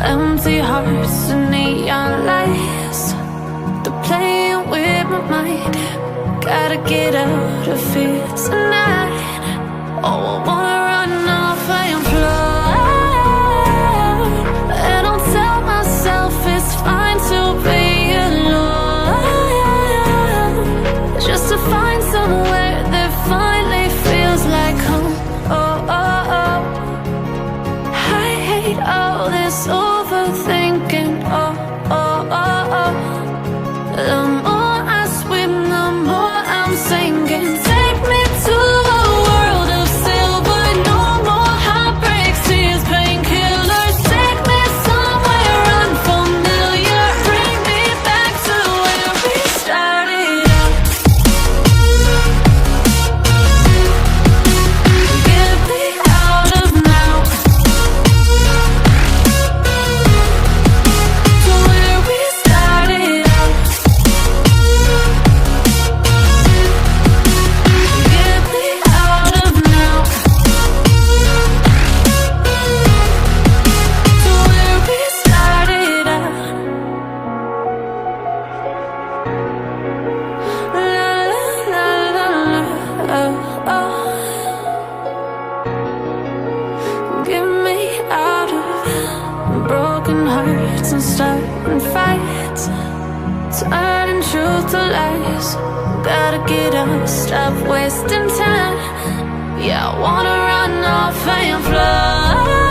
Empty hearts and neon lights, they're playing with my mind. Gotta get out of here tonight. Oh, I wanna run off and fly, and I'll tell myself it's fine to be alone, just to find somewhere that finally feels like home. Oh, oh, oh. I hate all this overthinking. Oh, oh, oh, oh. The more I swim, the more I'm sinking. Take me to a world of silver. No more heartbreaks, tears, painkillers. Take me somewhere unfamiliar. Bring me back to where we started out. Get me out of now, to where we started out. Get me out of now, to where we started out. La la la la la, oh, oh. Get me out of broken hearts and starting fights, turning truth to lies. Gotta get up, stop wasting time. Yeah, I wanna run off and fly.